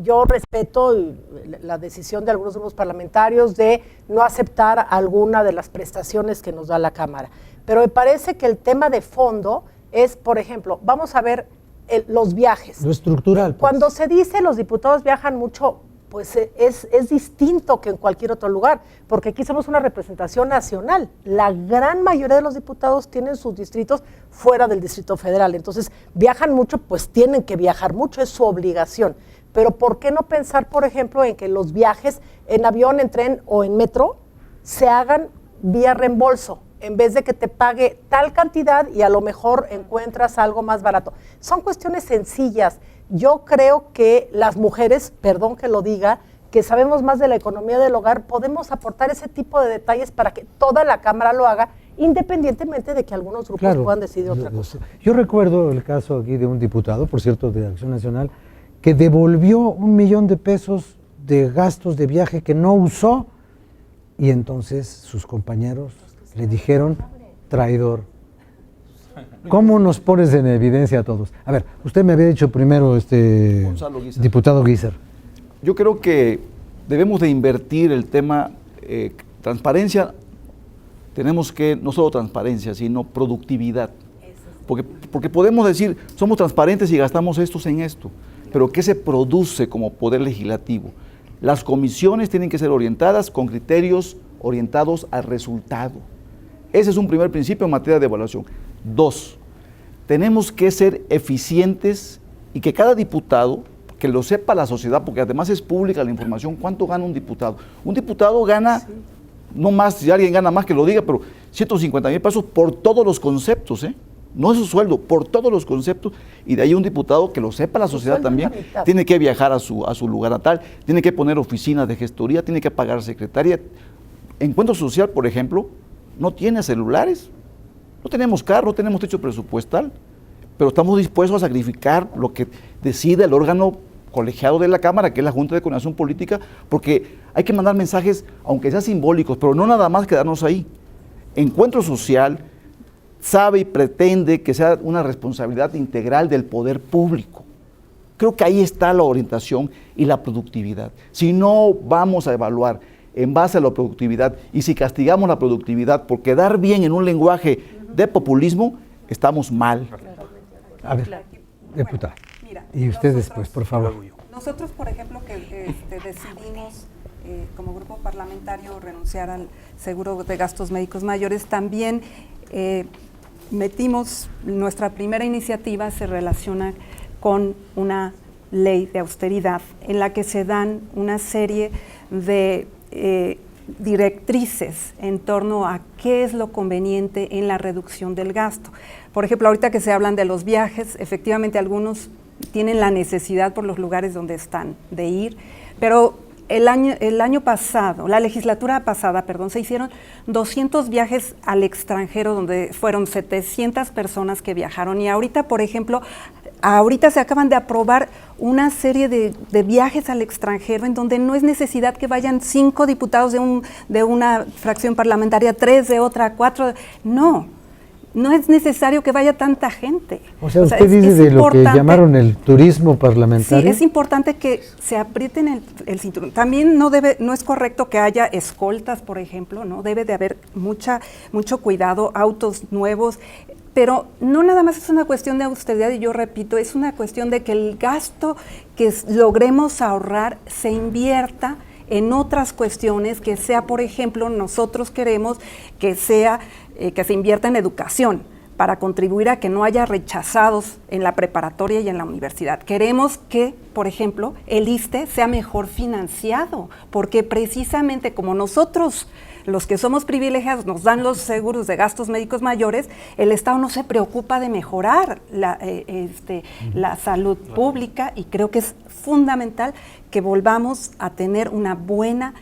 Yo respeto la decisión de algunos grupos parlamentarios de no aceptar alguna de las prestaciones que nos da la Cámara, pero me parece que el tema de fondo es, por ejemplo, vamos a ver los viajes. Lo estructural. Pues. Cuando se dice los diputados viajan mucho, pues es distinto que en cualquier otro lugar, porque aquí somos una representación nacional. La gran mayoría de los diputados tienen sus distritos fuera del Distrito Federal, entonces viajan mucho, pues tienen que viajar mucho, es su obligación. Pero ¿por qué no pensar, por ejemplo, en que los viajes en avión, en tren o en metro se hagan vía reembolso, en vez de que te pague tal cantidad y a lo mejor encuentras algo más barato? Son cuestiones sencillas. Yo creo que las mujeres, perdón que lo diga, que sabemos más de la economía del hogar, podemos aportar ese tipo de detalles para que toda la Cámara lo haga, independientemente de que algunos grupos puedan decidir otra cosa. Yo recuerdo el caso aquí de un diputado, por cierto, de Acción Nacional, que devolvió $1,000,000 de gastos de viaje que no usó, y entonces sus compañeros le dijeron traidor. ¿Cómo nos pones en evidencia a todos? A ver, usted me había dicho primero, diputado Guízar. Yo creo que debemos de invertir el tema transparencia. Tenemos que, no solo transparencia, sino productividad. Porque podemos decir, somos transparentes y gastamos estos en esto, pero ¿qué se produce como poder legislativo? Las comisiones tienen que ser orientadas con criterios orientados al resultado. Ese es un primer principio en materia de evaluación. 2, tenemos que ser eficientes y que cada diputado, que lo sepa la sociedad, porque además es pública la información, ¿cuánto gana un diputado? Un diputado gana, no más, si alguien gana más que lo diga, pero 150,000 pesos por todos los conceptos, no es su sueldo, por todos los conceptos, y de ahí un diputado que lo sepa la sociedad también, tiene que viajar a su lugar natal, tiene que poner oficinas de gestoría, tiene que pagar secretaria. Encuentro Social, por ejemplo, no tiene celulares, no tenemos carro, no tenemos techo presupuestal, pero estamos dispuestos a sacrificar lo que decide el órgano colegiado de la Cámara, que es la Junta de Coordinación Política, porque hay que mandar mensajes, aunque sean simbólicos, pero no nada más quedarnos ahí. Encuentro Social sabe y pretende que sea una responsabilidad integral del poder público. Creo que ahí está la orientación y la productividad. Si no vamos a evaluar en base a la productividad, y si castigamos la productividad por quedar bien en un lenguaje de populismo, estamos mal. A ver, diputada, y usted después, por favor. Nosotros, por ejemplo, que decidimos como grupo parlamentario renunciar al seguro de gastos médicos mayores, también metimos, nuestra primera iniciativa se relaciona con una ley de austeridad en la que se dan una serie de directrices en torno a qué es lo conveniente en la reducción del gasto. Por ejemplo, ahorita que se hablan de los viajes, efectivamente algunos tienen la necesidad por los lugares donde están de ir, pero el año pasado, la legislatura pasada, se hicieron 200 viajes al extranjero, donde fueron 700 personas que viajaron, y ahorita, por ejemplo, se acaban de aprobar una serie de viajes al extranjero en donde no es necesidad que vayan 5 diputados de una fracción parlamentaria, 3 de otra, 4, no es necesario que vaya tanta gente. O sea, usted dice de lo que llamaron el turismo parlamentario. Sí, es importante que se aprieten el cinturón. También no es correcto que haya escoltas, por ejemplo, ¿no? Debe de haber mucho cuidado, autos nuevos, pero no nada más es una cuestión de austeridad, y yo repito, es una cuestión de que el gasto que logremos ahorrar se invierta en otras cuestiones, que sea, por ejemplo, nosotros queremos que se invierta en educación para contribuir a que no haya rechazados en la preparatoria y en la universidad. Queremos que, por ejemplo, el ISSSTE sea mejor financiado, porque precisamente como nosotros, los que somos privilegiados, nos dan los seguros de gastos médicos mayores, el Estado no se preocupa de mejorar la salud pública, y creo que es fundamental que volvamos a tener una buena,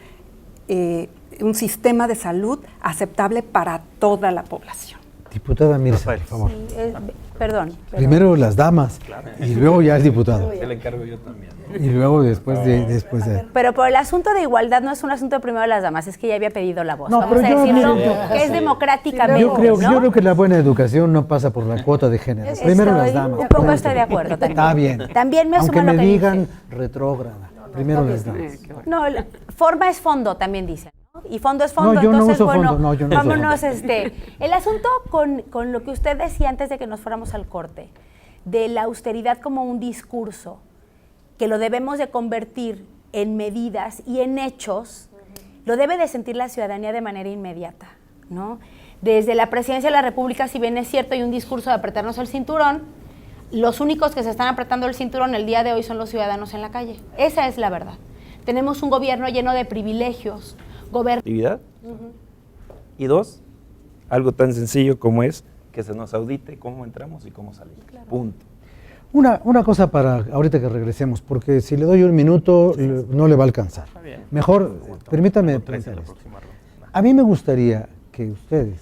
un sistema de salud aceptable para toda la población. Diputada Mirza, por favor. Sí, perdón. Primero las damas y luego ya el diputado. Te le encargo yo también. Y luego después de Pero por el asunto de igualdad no es un asunto primero de las damas, es que ya había pedido la voz. No, Vamos pero a yo decirlo hablé- que es democráticamente, yo creo ¿no? que la buena educación no pasa por la cuota de género. Primero las damas. Un poco estoy de acuerdo también. Está bien. También me Aunque asumo me lo que digan dice. retrógrada. Primero las damas. No, forma es fondo, también dicen, ¿no? Y fondo es fondo, No, yo no entonces, uso bueno, fondo, no, yo no uso vámonos, fondo. El asunto con lo que usted decía antes de que nos fuéramos al corte, de la austeridad como un discurso, que lo debemos de convertir en medidas y en hechos, lo debe de sentir la ciudadanía de manera inmediata, ¿no? Desde la Presidencia de la República, si bien es cierto, hay un discurso de apretarnos el cinturón, los únicos que se están apretando el cinturón el día de hoy son los ciudadanos en la calle. Esa es la verdad. Tenemos un gobierno lleno de privilegios. Actividad. Y dos, algo tan sencillo como es que se nos audite cómo entramos y cómo salimos. Punto. Una cosa para ahorita que regresemos, porque si le doy un minuto no le va a alcanzar. bien. Mejor, permítame Tengo 13 preguntar la esto. próxima ronda. A mí me gustaría que ustedes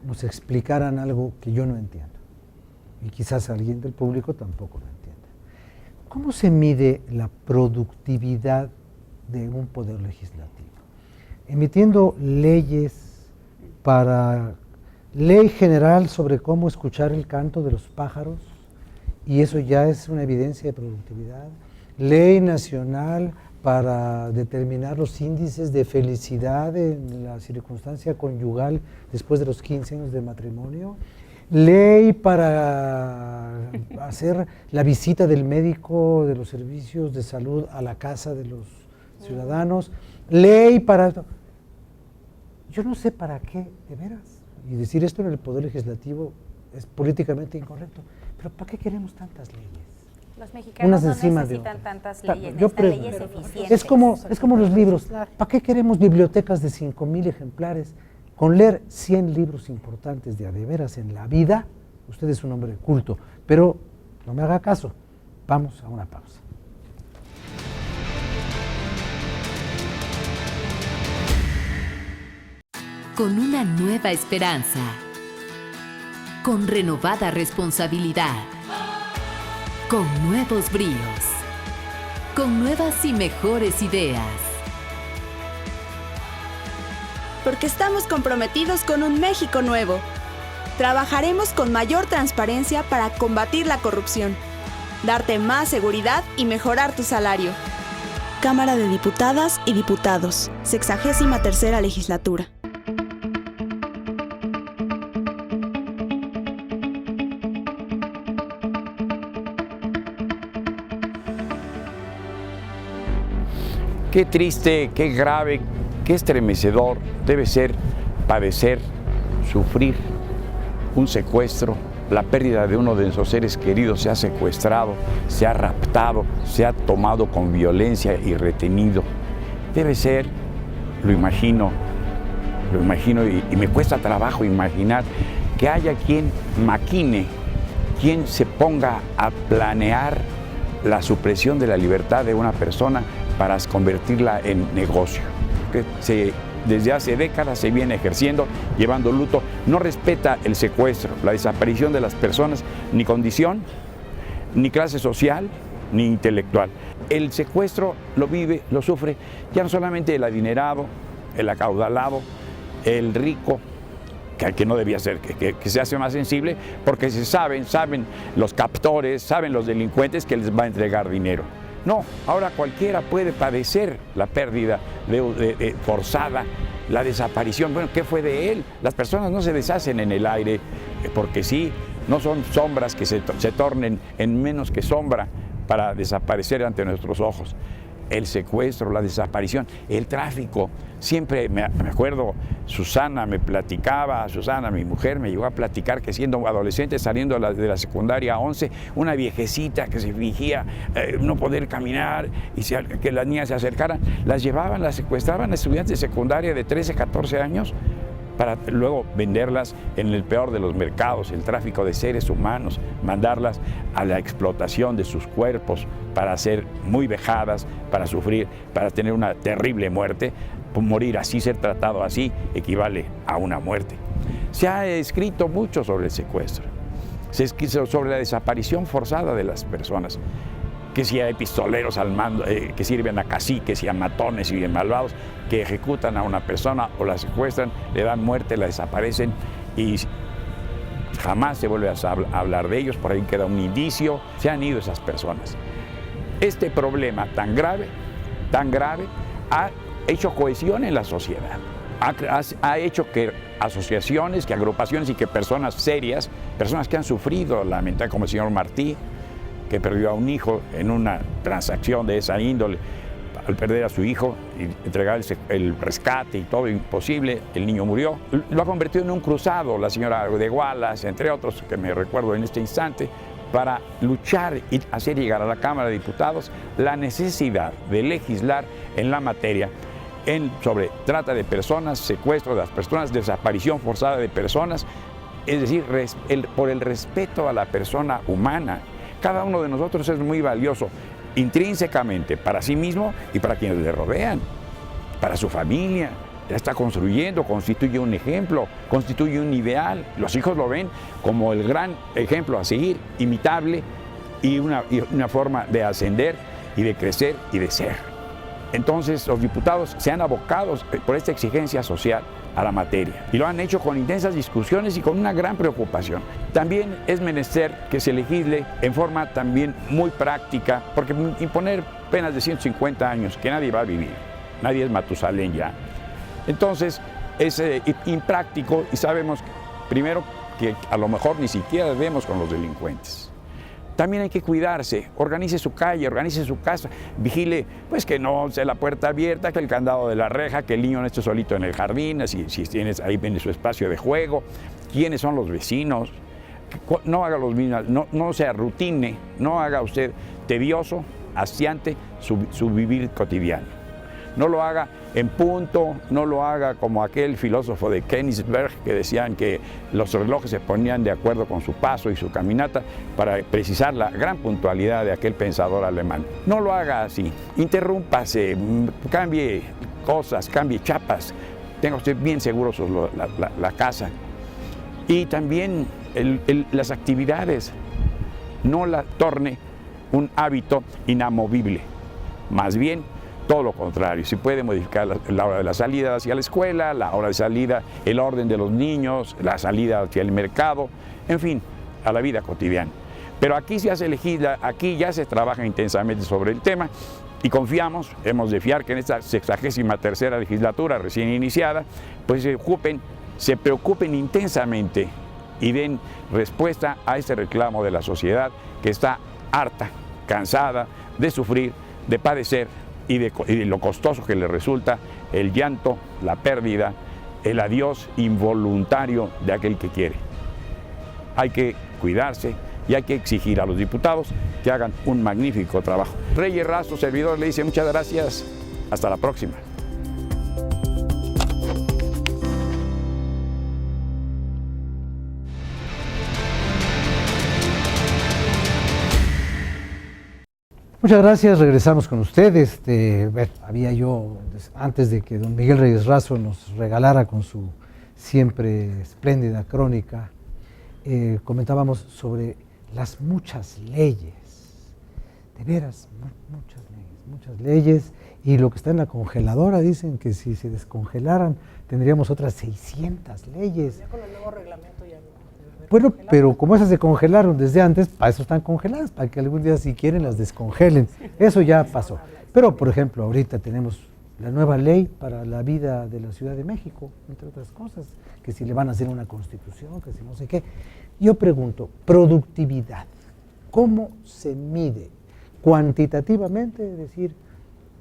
nos explicaran algo que yo no entiendo. Y quizás alguien del público tampoco lo entienda. ¿Cómo se mide la productividad de un poder legislativo? Emitiendo leyes para ley general sobre cómo escuchar el canto de los pájaros, y eso ya es una evidencia de productividad. Ley nacional para determinar los índices de felicidad en la circunstancia conyugal después de los 15 años de matrimonio. Ley para hacer la visita del médico de los servicios de salud a la casa de los ciudadanos. Ley para... Yo no sé para qué, de veras. Y decir esto en el Poder Legislativo es políticamente incorrecto. Pero ¿para qué queremos tantas leyes? Los mexicanos Unas no encima de necesitan otras. tantas Ta- leyes, yo necesitan pre- leyes eficientes. Es como los libros. ¿Para qué queremos bibliotecas de 5,000 ejemplares? Con leer 100 libros importantes de a de veras en la vida, usted es un hombre culto. Pero no me haga caso. Vamos a una pausa. Con una nueva esperanza, con renovada responsabilidad, con nuevos bríos, con nuevas y mejores ideas. Porque estamos comprometidos con un México nuevo. Trabajaremos con mayor transparencia para combatir la corrupción, darte más seguridad y mejorar tu salario. Cámara de Diputadas y Diputados, 63ª legislatura. Qué triste, qué grave, qué estremecedor debe ser padecer, sufrir un secuestro, la pérdida de uno de nuestros seres queridos. Se ha secuestrado, se ha raptado, se ha tomado con violencia y retenido. Debe ser, lo imagino y me cuesta trabajo imaginar que haya quien maquine, quien se ponga a planear la supresión de la libertad de una persona para convertirla en negocio. Que desde hace décadas se viene ejerciendo, llevando luto, no respeta el secuestro, la desaparición de las personas, ni condición, ni clase social, ni intelectual. El secuestro lo vive, lo sufre ya no solamente el adinerado, el acaudalado, el rico, que no debía ser, que se hace más sensible, porque saben los captores, saben los delincuentes que les va a entregar dinero. No, ahora cualquiera puede padecer la pérdida forzada, la desaparición. Bueno, ¿qué fue de él? Las personas no se deshacen en el aire, porque sí, no son sombras que se tornen en menos que sombra para desaparecer ante nuestros ojos. El secuestro, la desaparición, el tráfico. Siempre me acuerdo, Susana me platicaba, Susana, mi mujer, me llegó a platicar que siendo adolescente, saliendo de la secundaria 11, una viejecita que se fingía no poder caminar y que las niñas se acercaran, las llevaban, las secuestraban a estudiantes de secundaria de 13, 14 años para luego venderlas en el peor de los mercados, el tráfico de seres humanos, mandarlas a la explotación de sus cuerpos para ser muy vejadas, para sufrir, para tener una terrible muerte. Morir así, ser tratado así, equivale a una muerte. Se ha escrito mucho sobre el secuestro, se ha escrito sobre la desaparición forzada de las personas, que si hay pistoleros al mando, que sirven a caciques y a matones y a malvados, que ejecutan a una persona o la secuestran, le dan muerte, la desaparecen y jamás se vuelve a hablar de ellos, por ahí queda un indicio, se han ido esas personas. Este problema tan grave, ha hecho cohesión en la sociedad, ha hecho que asociaciones, que agrupaciones y que personas serias, personas que han sufrido lamentablemente, como el señor Martí, que perdió a un hijo en una transacción de esa índole, al perder a su hijo y entregar el rescate y todo imposible, el niño murió. Lo ha convertido en un cruzado la señora de Wallace, entre otros, que me recuerdo en este instante, para luchar y hacer llegar a la Cámara de Diputados la necesidad de legislar en la materia sobre trata de personas, secuestro de las personas, desaparición forzada de personas, es decir, por el respeto a la persona humana. Cada uno de nosotros es muy valioso intrínsecamente para sí mismo y para quienes le rodean, para su familia. Ya está construyendo, constituye un ejemplo, constituye un ideal. Los hijos lo ven como el gran ejemplo a seguir, imitable y una forma de ascender y de crecer y de ser. Entonces los diputados se han abocado por esta exigencia social a la materia y lo han hecho con intensas discusiones y con una gran preocupación. También es menester que se legisle en forma también muy práctica, porque imponer penas de 150 años que nadie va a vivir, nadie es Matusalén ya. Entonces es impráctico y sabemos primero que a lo mejor ni siquiera debemos con los delincuentes. También hay que cuidarse, organice su calle, organice su casa, vigile pues que no sea la puerta abierta, que el candado de la reja, que el niño no esté solito en el jardín, si tienes ahí en su espacio de juego, quiénes son los vecinos, no haga los mismos, no sea rutine, no haga usted tedioso, hastiante su vivir cotidiano. No lo haga en punto, no lo haga como aquel filósofo de Königsberg que decían que los relojes se ponían de acuerdo con su paso y su caminata para precisar la gran puntualidad de aquel pensador alemán. No lo haga así, interrúmpase, cambie cosas, cambie chapas, tenga usted bien seguro la casa. Y también las actividades, no la torne un hábito inamovible, más bien todo lo contrario. Si puede modificar la hora de la salida hacia la escuela, la hora de salida, el orden de los niños, la salida hacia el mercado, en fin, a la vida cotidiana. Pero aquí ya se legisla, aquí ya se trabaja intensamente sobre el tema y confiamos, hemos de fiar que en esta 63ª legislatura recién iniciada, pues se preocupen intensamente y den respuesta a este reclamo de la sociedad que está harta, cansada de sufrir, de padecer y de lo costoso que le resulta el llanto, la pérdida, el adiós involuntario de aquel que quiere. Hay que cuidarse y hay que exigir a los diputados que hagan un magnífico trabajo. Reyes Razo, servidor, le dice muchas gracias. Hasta la próxima. Muchas gracias, regresamos con ustedes. Había yo, antes de que don Miguel Reyes Razo nos regalara con su siempre espléndida crónica, comentábamos sobre las muchas leyes, de veras, muchas leyes, y lo que está en la congeladora, dicen que si se descongelaran tendríamos otras 600 leyes. Ya con el nuevo reglamento ya no. Bueno, pero como esas se congelaron desde antes, para eso están congeladas, para que algún día si quieren las descongelen. Eso ya pasó. Pero, por ejemplo, ahorita tenemos la nueva ley para la vida de la Ciudad de México, entre otras cosas, que si le van a hacer una constitución, que si no sé qué. Yo pregunto, productividad, ¿cómo se mide cuantitativamente? Es decir,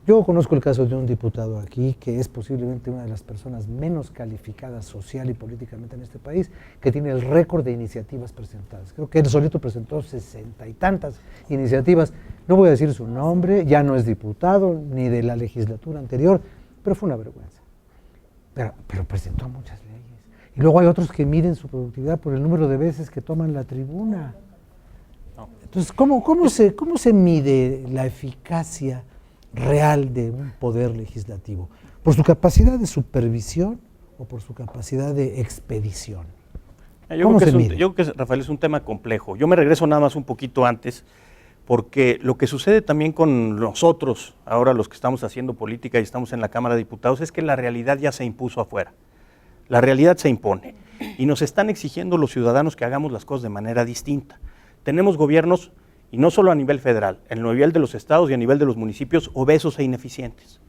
yo conozco el caso de un diputado aquí que es posiblemente una de las personas menos calificadas social y políticamente en este país, que tiene el récord de iniciativas presentadas. Creo que él solito presentó 60 y tantas iniciativas. No voy a decir su nombre, ya no es diputado ni de la legislatura anterior, pero fue una vergüenza. Pero presentó muchas leyes. Y luego hay otros que miden su productividad por el número de veces que toman la tribuna. Entonces, ¿cómo se mide la eficacia real de un poder legislativo? ¿Por su capacidad de supervisión o por su capacidad de expedición? Yo ¿Cómo creo, se que mide? yo creo que, Rafael, es un tema complejo. Yo me regreso nada más un poquito antes, porque lo que sucede también con nosotros, ahora los que estamos haciendo política y estamos en la Cámara de Diputados, es que la realidad ya se impuso afuera. La realidad se impone y nos están exigiendo los ciudadanos que hagamos las cosas de manera distinta. Tenemos gobiernos, y no solo a nivel federal, a nivel de los estados y a nivel de los municipios, obesos e ineficientes.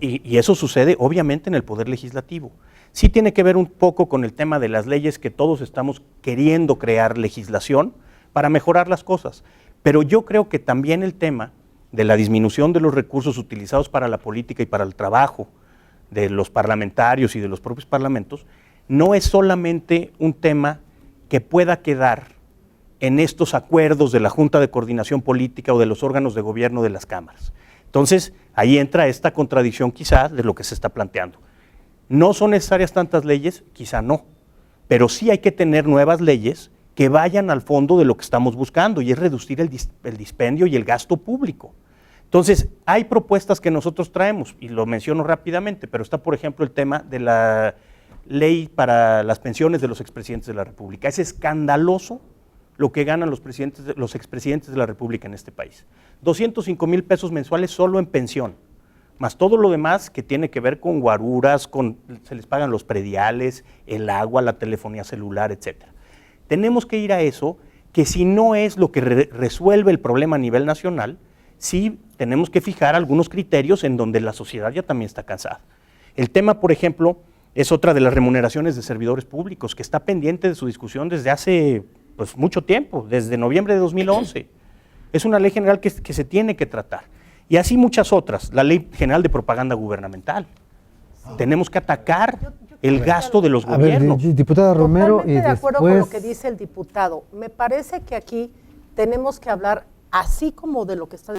Y eso sucede obviamente en el Poder Legislativo. Sí tiene que ver un poco con el tema de las leyes, que todos estamos queriendo crear legislación para mejorar las cosas. Pero yo creo que también el tema de la disminución de los recursos utilizados para la política y para el trabajo de los parlamentarios y de los propios parlamentos, no es solamente un tema que pueda quedar en estos acuerdos de la Junta de Coordinación Política o de los órganos de gobierno de las cámaras. Entonces, ahí entra esta contradicción quizás de lo que se está planteando. ¿No son necesarias tantas leyes? Quizá no, pero sí hay que tener nuevas leyes que vayan al fondo de lo que estamos buscando, y es reducir el dispendio y el gasto público. Entonces, hay propuestas que nosotros traemos, y lo menciono rápidamente, pero está, por ejemplo, el tema de la ley para las pensiones de los expresidentes de la República. Es escandaloso lo que ganan los expresidentes de la República en este país. 205 mil pesos mensuales solo en pensión, más todo lo demás que tiene que ver con guaruras, se les pagan los prediales, el agua, la telefonía celular, etcétera. Tenemos que ir a eso, que si no es lo que resuelve el problema a nivel nacional, sí tenemos que fijar algunos criterios en donde la sociedad ya también está cansada. El tema, por ejemplo, es otra de las remuneraciones de servidores públicos, que está pendiente de su discusión desde hace mucho tiempo, desde noviembre de 2011. Es una ley general que se tiene que tratar. Y así muchas otras, la Ley General de Propaganda Gubernamental. Tenemos que atacar el gasto de los gobiernos. Diputada Romero, Totalmente y de acuerdo con lo después... que dice el diputado. Me parece que aquí tenemos que hablar, así como de lo que está